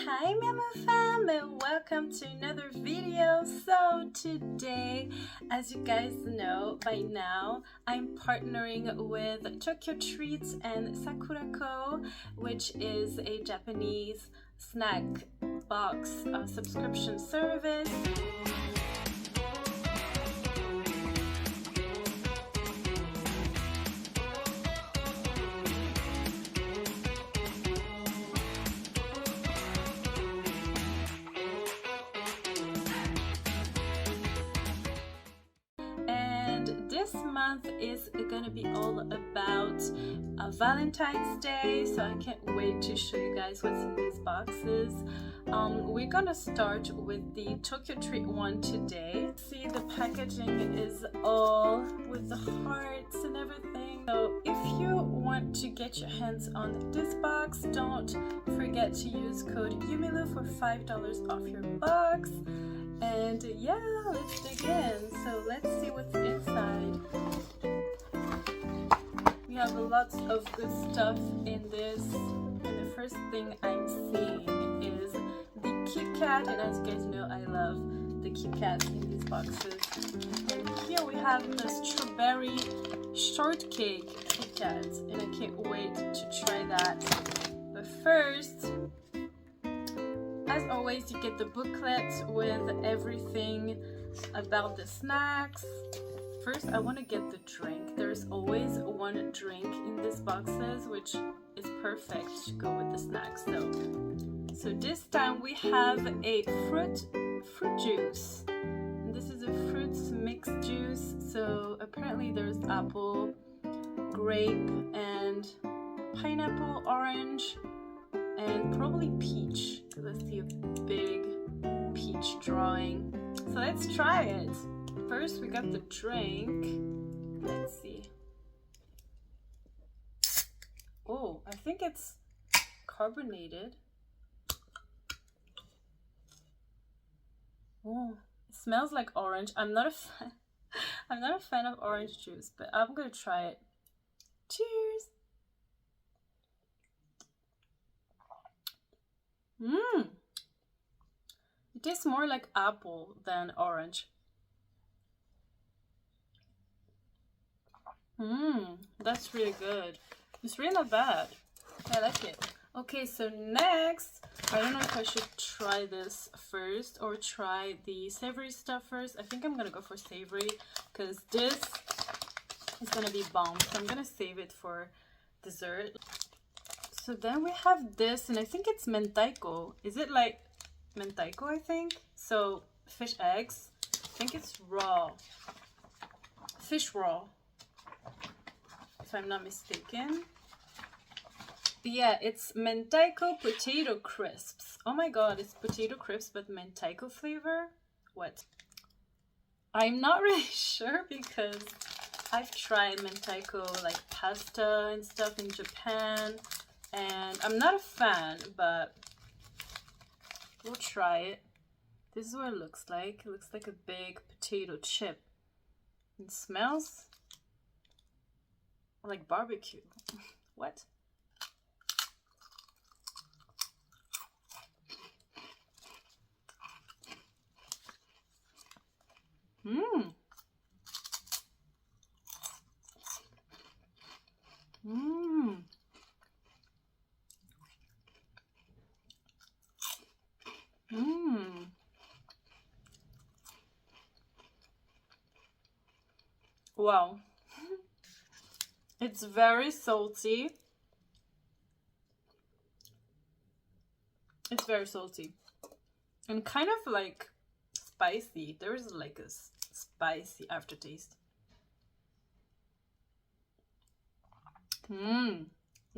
Hi miamou fam, and welcome to another video. So today, as you guys know by now, I'm partnering with TokyoTreat and Sakurako, which is a Japanese snack box subscription service. This month is gonna be all about Valentine's Day, so I can't wait to show you guys what's in these boxes. We're gonna start with the TokyoTreat one today. See, the packaging is all with the hearts and everything. So if you want to get your hands on this box, don't forget to use code YUMILU for $5 off your box. And yeah, let's dig in. So let's see what's inside. We have lots of good stuff in this. And the first thing I'm seeing is the Kit Kat. And as you guys know, I love the Kit Kats in these boxes. And here we have the strawberry shortcake Kit Kat. And I can't wait to try that. But first, as always, you get the booklet with everything about the snacks. First, I want to get the drink. There's always one drink in these boxes, which is perfect to go with the snacks. So this time we have a fruit juice. And this is a fruits mixed juice. So apparently there's apple, grape, and pineapple, orange, and probably peach, because I see a big peach drawing. So let's try it. First we got the drink. Let's see. Oh, I think it's carbonated. Oh, it smells like orange. I'm not a fan of orange juice, but I'm gonna try it. Cheers. It tastes more like apple than orange. That's really good. It's really not bad. I like it. Okay, so next, I don't know if I should try this first or try the savory stuff first. I think I'm gonna go for savory because this is gonna be bomb. So I'm gonna save it for dessert. So then we have this, and I think it's mentaiko. Is it like mentaiko, I think? So fish eggs. I think it's raw. Fish raw, if I'm not mistaken. Yeah, it's mentaiko potato crisps. Oh my god, it's potato crisps but mentaiko flavor? What? I'm not really sure because I've tried mentaiko like pasta and stuff in Japan. And I'm not a fan, but we'll try it. This is what it looks like. It looks like a big potato chip. It smells like barbecue. What? Wow. It's very salty. It's very salty. And kind of like spicy. There is like a spicy aftertaste. It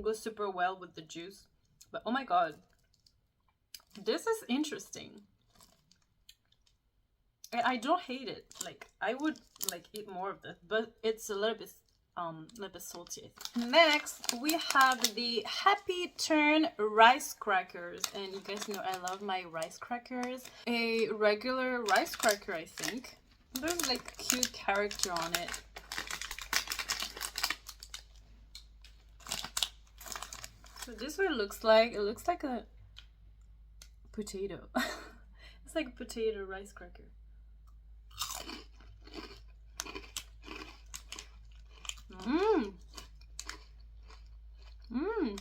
goes super well with the juice. But oh my god. This is interesting. I don't hate it. Like I would like eat more of this, but it's a little bit salty. Next we have the Happy Turn rice crackers, and you guys know I love my rice crackers. A regular rice cracker, I think. There's like a cute character on it. So this is what it looks like. It looks like a potato. It's like a potato rice cracker. Mmm. Mmm.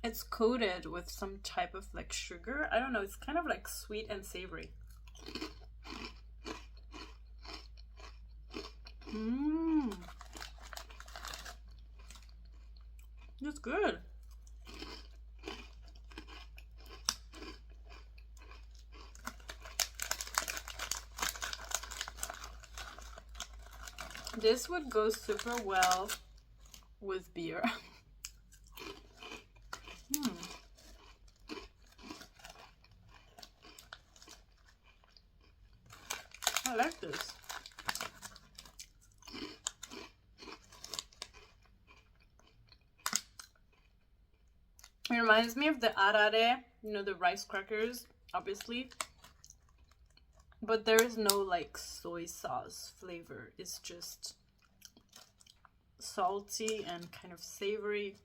It's coated with some type of like sugar. I don't know, it's kind of like sweet and savory. Mmm. It's good. This would go super well with beer. I like this. It reminds me of the arare, you know, the rice crackers, obviously. But there is no like soy sauce flavor. It's just salty and kind of savory.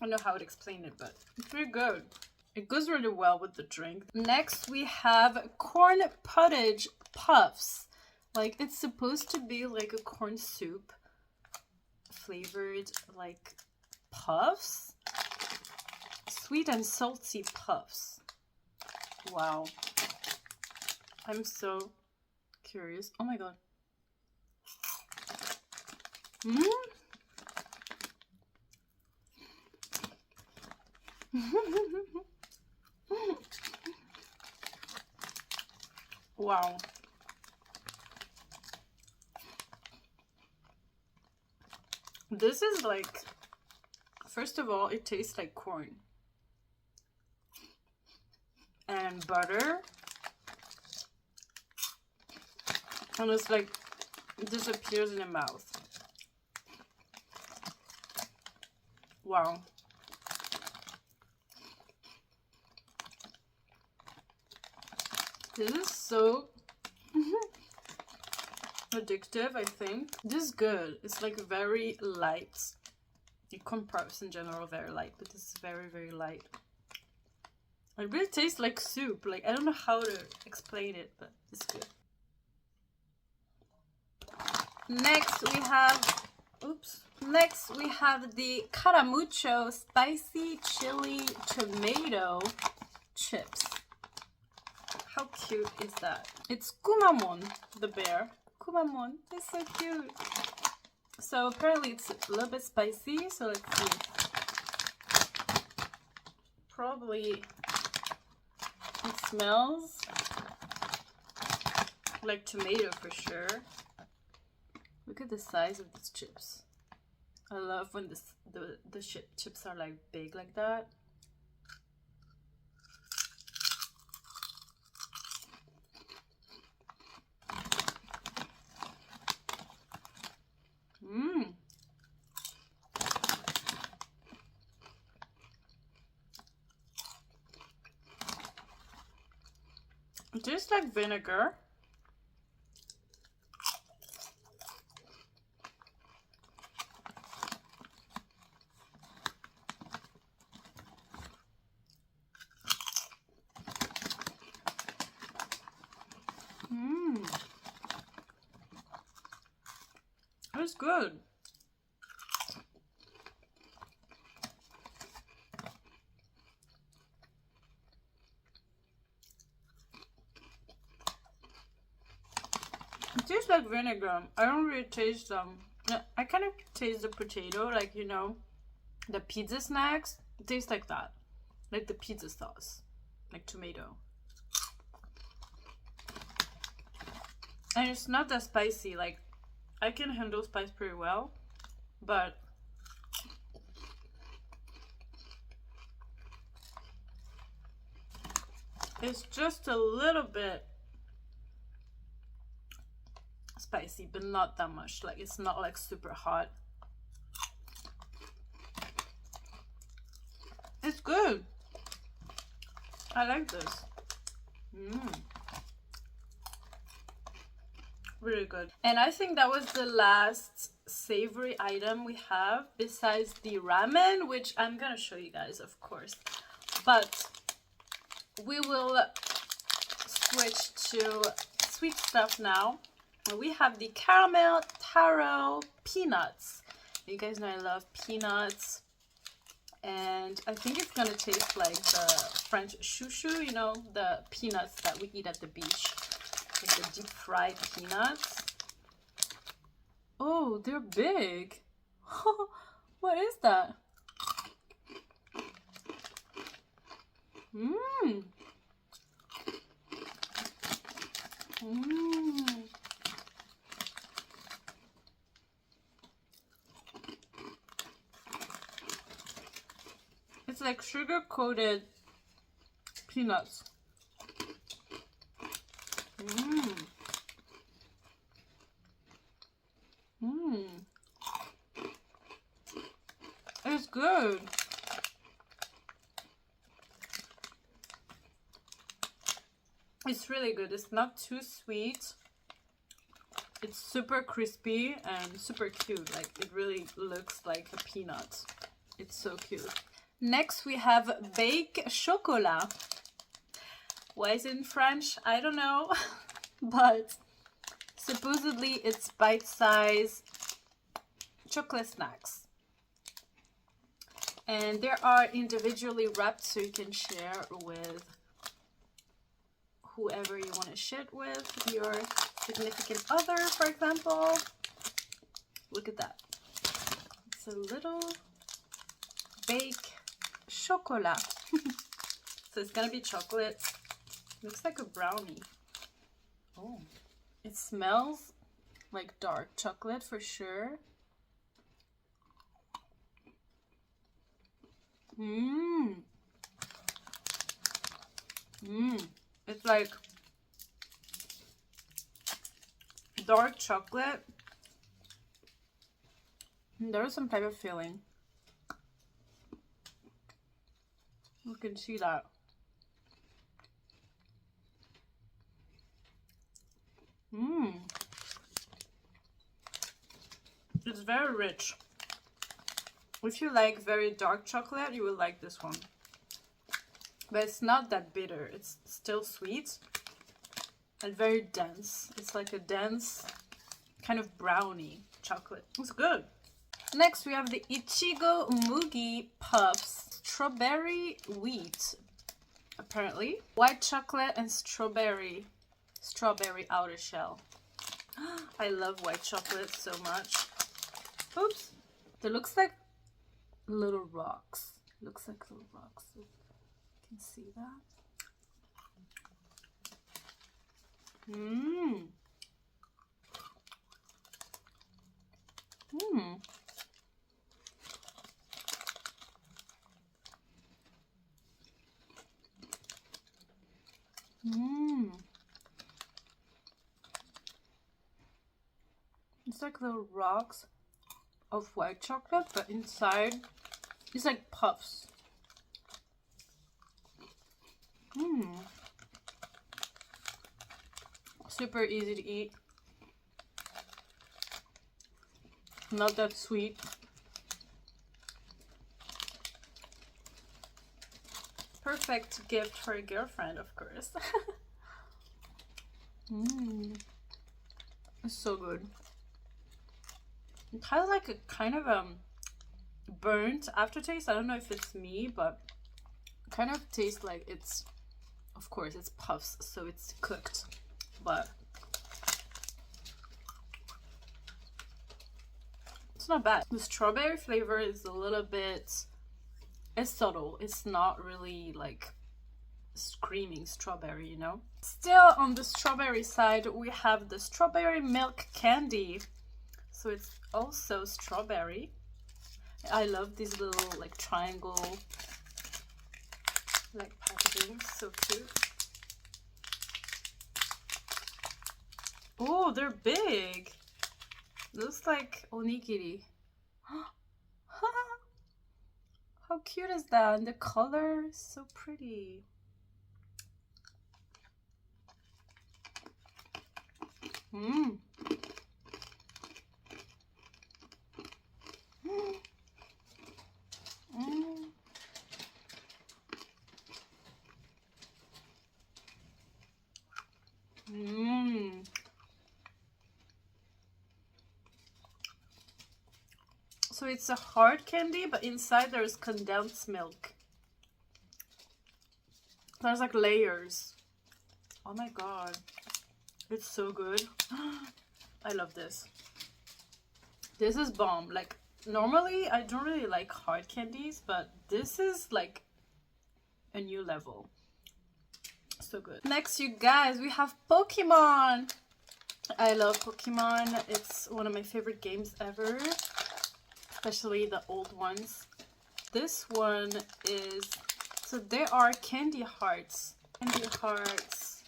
I don't know how to explain it, but it's pretty good. It goes really well with the drink. Next we have corn pottage puffs. Like it's supposed to be like a corn soup flavored like puffs. Sweet and salty puffs. Wow. I'm so curious. Oh my god. Mmm. Wow. This is like, first of all, it tastes like corn and butter, and it's like it disappears in the mouth. Wow. This is so addictive, I think. This is good. It's like very light. The corn puffs in general are very light, but this is very, very light. It really tastes like soup. Like, I don't know how to explain it, but it's good. Next we have, next we have the Caramucho spicy chili tomato chips. How cute is that? It's Kumamon, the bear. Kumamon is so cute. So apparently it's a little bit spicy, so let's see. Probably it smells like tomato for sure. Look at the size of these chips. I love when the chips are like big like that. Mmm. It tastes like vinegar. Mmm. It's good. It tastes like vinegar. I don't really taste I kind of taste the potato, like, you know, the pizza snacks. It tastes like that, like the pizza sauce, like tomato. And it's not that spicy. Like, I can handle spice pretty well, but it's just a little bit spicy, but not that much. Like, it's not like super hot. It's good. I like this. Really good. And I think that was the last savory item we have besides the ramen, which I'm gonna show you guys, of course. But we will switch to sweet stuff now. We have the caramel taro peanuts. You guys know I love peanuts. And I think it's gonna taste like the French chouchou, you know, the peanuts that we eat at the beach. Like the deep fried peanuts. Oh, they're big. What is that? Mmm. Mmm. It's like sugar-coated peanuts. Mmm. Mmm. It's good. It's really good. It's not too sweet. It's super crispy and super cute. Like, it really looks like a peanut. It's so cute. Next, we have Bake Chocolat. Why is it in French? I don't know. But supposedly it's bite-sized chocolate snacks. And they are individually wrapped so you can share with whoever you want to share it with, your significant other, for example. Look at that. It's a little bake chocolat. So it's gonna be chocolate. Looks like a brownie. Oh, it smells like dark chocolate for sure. Mmm. Mmm. It's like dark chocolate. There's some type of filling. You can see that. Mmm. It's very rich. If you like very dark chocolate, you will like this one. But it's not that bitter. It's still sweet and very dense. It's like a dense kind of brownie chocolate. It's good. Next, we have the Ichigo Mi Puffs. Strawberry wheat, apparently. White chocolate and strawberry outer shell. I love white chocolate so much. Oops. It looks like little rocks. Looks like little rocks. You can see that. Mmm. Mmm. Mmm. It's like little rocks of white chocolate, but inside it's like puffs. Mmm. Super easy to eat. Not that sweet. Perfect gift for a girlfriend, of course. Mmm. It's so good. It has like a kind of burnt aftertaste. I don't know if it's me, but it kind of tastes like it's, of course, it's puffs, so it's cooked. But it's not bad. The strawberry flavor is a little bit, it's subtle. It's not really like screaming strawberry, you know. Still on the strawberry side, we have the strawberry milk candy. So it's also strawberry. I love these little like triangle like packaging. So cute. Oh, they're big. Looks like onigiri. How cute is that? And the color is so pretty. Mmm. So it's a hard candy, but inside there's condensed milk. There's like layers. Oh my god. It's so good. I love this. This is bomb. Like, normally I don't really like hard candies, but this is like a new level. So good. Next, you guys, we have Pokemon. I love Pokemon. It's one of my favorite games ever, especially the old ones. This one is, so there are candy hearts. Candy hearts.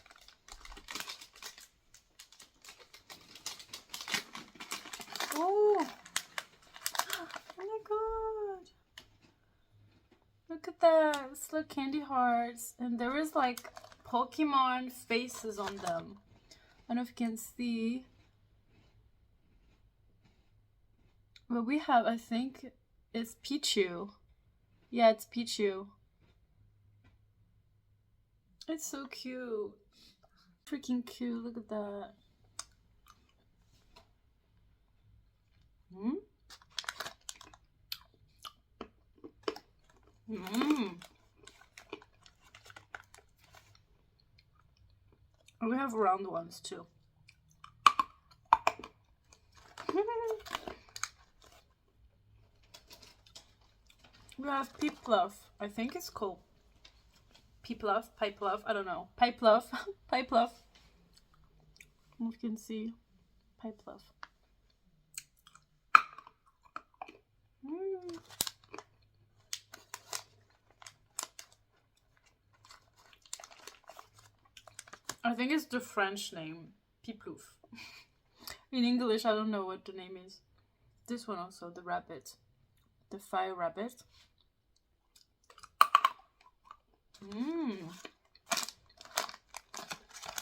Oh, oh my god. Look at that. It's like candy hearts. And there is like Pokemon faces on them. I don't know if you can see. But we have, I think, it's Pichu. Yeah, it's Pichu. It's so cute. Freaking cute. Look at that. And we have round ones too. We have Pipluff. I think it's called Pipluff, Pipluff. I don't know. Pipluff, Pipluff. You can see Pipluff. I think it's the French name, Piplouf. In English, I don't know what the name is. This one also, the rabbit. The fire rabbit.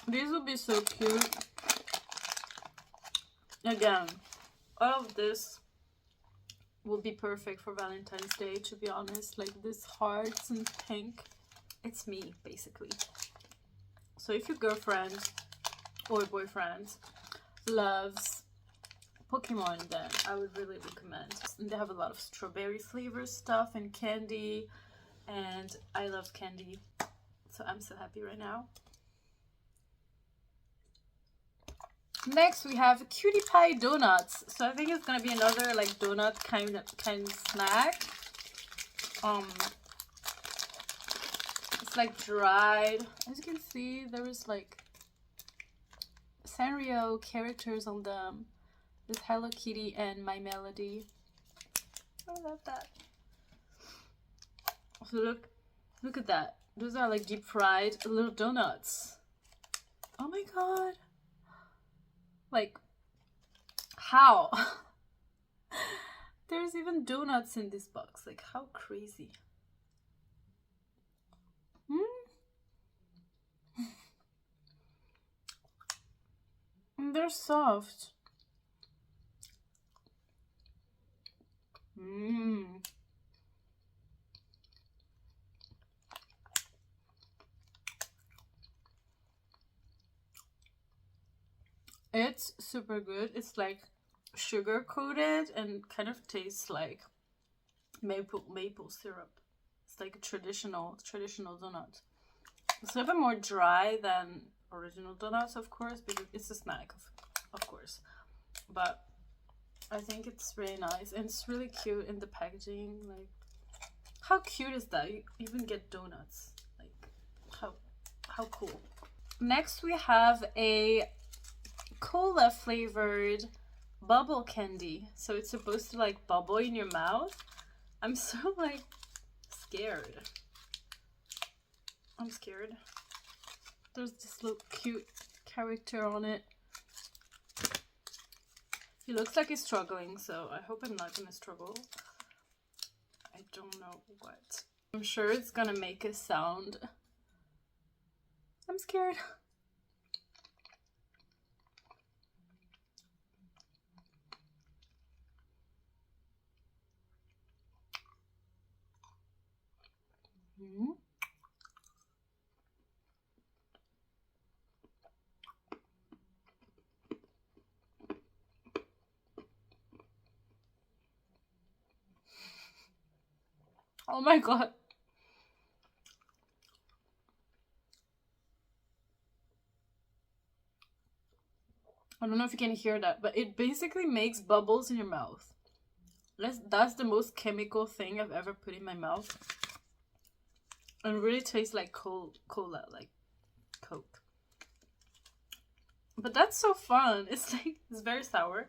These will be so cute. Again, all of this will be perfect for Valentine's Day, to be honest. Like this hearts and pink. It's me, basically. So if your girlfriend or boyfriend loves Pokemon, then I would really recommend. And they have a lot of strawberry flavor stuff and candy, and I love candy, so I'm so happy right now. Next we have Cutie Pie Donuts. So I think it's gonna be another like donut kind of snack. It's like dried. As you can see, there is like Sanrio characters on them. With Hello Kitty and My Melody. I love that. So look at that. Those are like deep fried little donuts. Oh my god. Like, how? There's even donuts in this box. Like, how crazy. And they're soft. It's super good. It's like sugar coated and kind of tastes like maple syrup. It's like a traditional donut. It's a little bit more dry than original donuts, of course, because it's a snack, of course. But I think it's really nice and it's really cute in the packaging. Like, how cute is that? You even get donuts. Like, how cool. Next we have a cola flavored bubble candy. So it's supposed to like bubble in your mouth. I'm so like scared. I'm scared. There's this little cute character on it. He looks like he's struggling, so I hope I'm not gonna struggle. I don't know what. I'm sure it's gonna make a sound. I'm scared. Oh my god. I don't know if you can hear that, but it basically makes bubbles in your mouth. That's the most chemical thing I've ever put in my mouth. And really tastes like cola, like Coke. But that's so fun. It's like, it's very sour.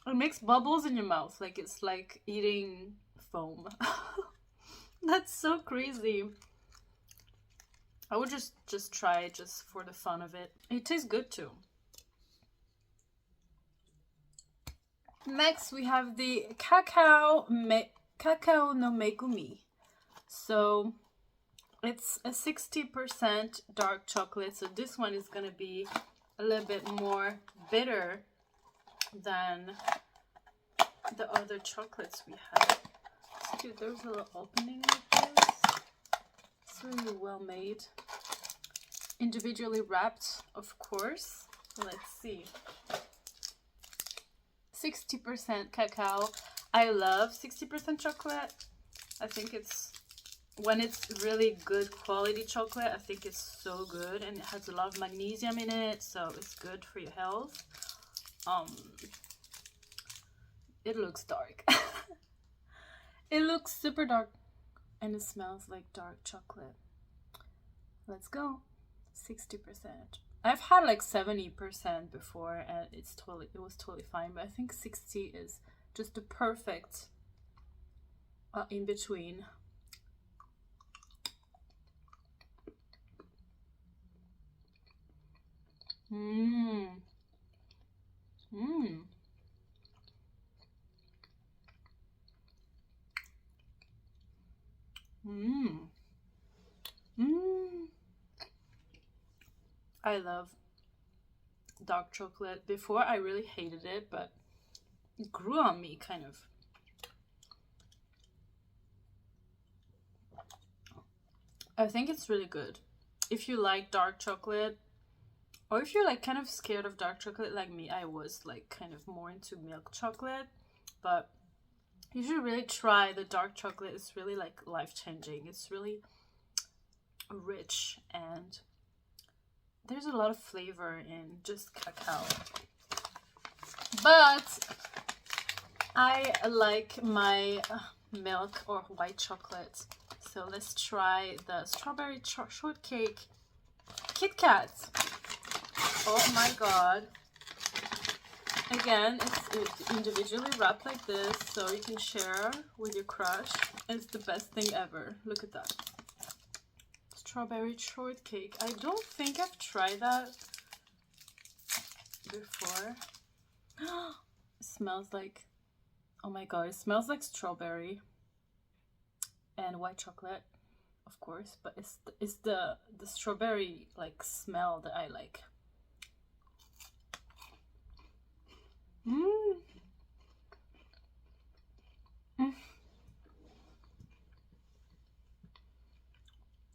It makes bubbles in your mouth, like it's like eating foam. That's so crazy. I would just try it just for the fun of it. It tastes good too. Next we have the cacao no megumi. So it's a 60% dark chocolate. So this one is gonna be a little bit more bitter than the other chocolates we had. Dude, there's a little opening like this. It's really well made. Individually wrapped, of course. Let's see. 60% cacao. I love 60% chocolate. I think it's, when it's really good quality chocolate, I think it's so good, and it has a lot of magnesium in it, so it's good for your health. It looks dark. It looks super dark, and it smells like dark chocolate. Let's go. 60%. I've had like 70% before, and it was totally fine, but I think 60 is just the perfect in between. Mmm. Mmm. Mmm. Mmm. I love dark chocolate. Before I really hated it, but it grew on me kind of. I think it's really good. If you like dark chocolate, or if you're like kind of scared of dark chocolate like me, I was like kind of more into milk chocolate, but you should really try the dark chocolate. It's really like life-changing. It's really rich, and there's a lot of flavor in just cacao. But I like my milk or white chocolate. So let's try the strawberry shortcake Kit Kat. Oh my god. Again, it's individually wrapped like this, so you can share with your crush. It's the best thing ever. Look at that. Strawberry shortcake. I don't think I've tried that before. It smells like, oh my god, it smells like strawberry and white chocolate, of course, but it's the strawberry like smell that I like. Mm. Mm.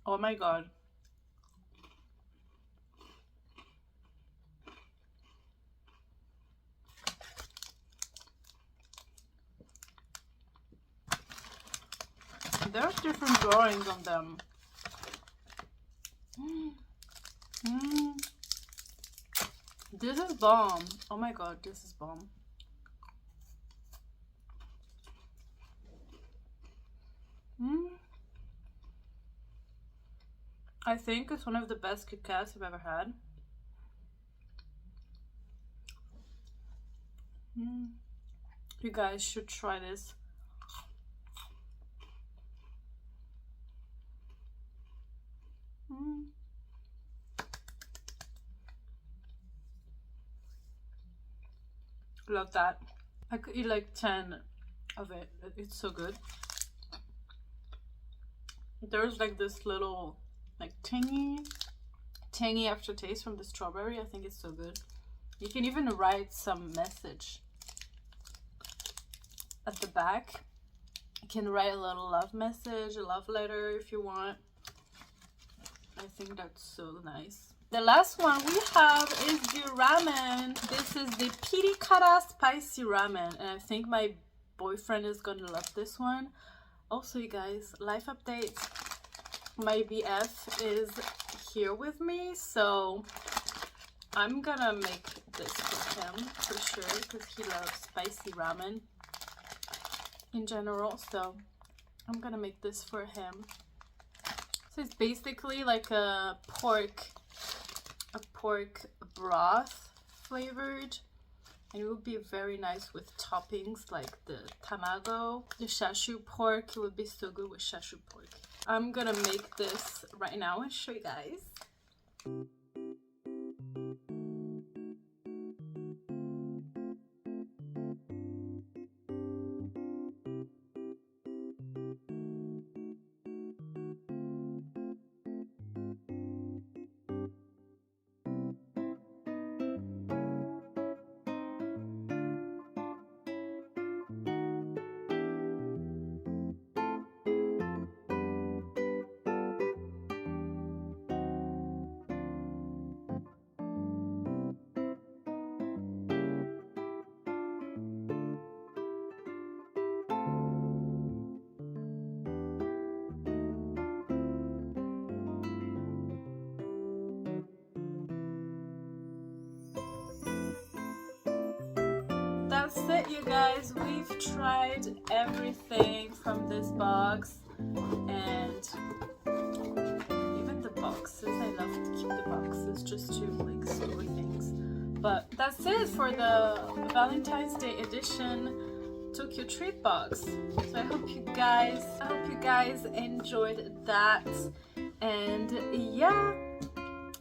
Oh my god. There's different drawings on them. Mm. Mm. This is bomb. Oh my god, this is bomb. Mm. I think it's one of the best Kit Kats I've ever had. Mm. You guys should try this. Mm. Love that. I could eat like 10 of it. It's so good. There's like this little like tangy aftertaste from the strawberry. I think it's so good. You can even write some message at the back. You can write a little love message, a love letter if you want. I think that's so nice. The last one we have is the ramen. This is the pitti kara spicy ramen, and I think my boyfriend is gonna love this one. Also, you guys, life update. My BF is here with me, so I'm gonna make this for him for sure because he loves spicy ramen in general. So I'm gonna make this for him. So it's basically like a pork broth flavored, and it would be very nice with toppings like the tamago, the chashu pork. It would be so good with chashu pork. I'm gonna make this right now and show you guys. That's it, you guys. We've tried everything from this box, and even the boxes. I love to keep the boxes just to like store things. But that's it for the Valentine's Day edition TokyoTreat box. So I hope you guys enjoyed that, and yeah.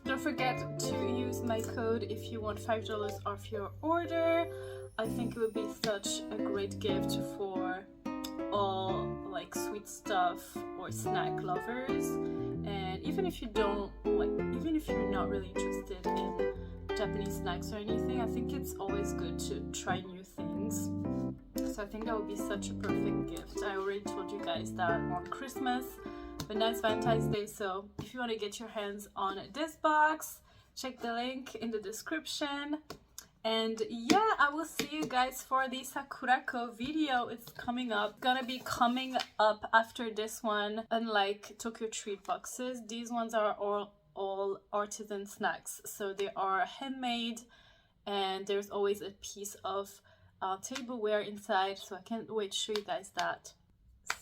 Don't forget to use my code if you want $5 off your order. I think it would be such a great gift for all like sweet stuff or snack lovers. And even if you don't like, even if you're not really interested in Japanese snacks or anything, I think it's always good to try new things. So I think that would be such a perfect gift. I already told you guys that on Christmas, but now it's Valentine's Day, so if you want to get your hands on this box, check the link in the description. And yeah, I will see you guys for the Sakurako video. It's coming up. Gonna be coming up after this one. Unlike TokyoTreat boxes, these ones are all artisan snacks, so they are handmade, and there's always a piece of tableware inside, so I can't wait to show you guys that.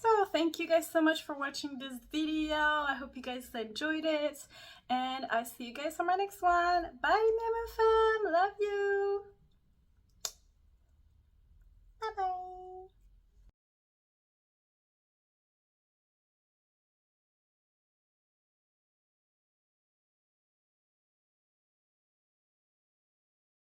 So thank you guys so much for watching this video. I hope you guys enjoyed it, and I'll see you guys on my next one. Bye, Miamou fam. Love you.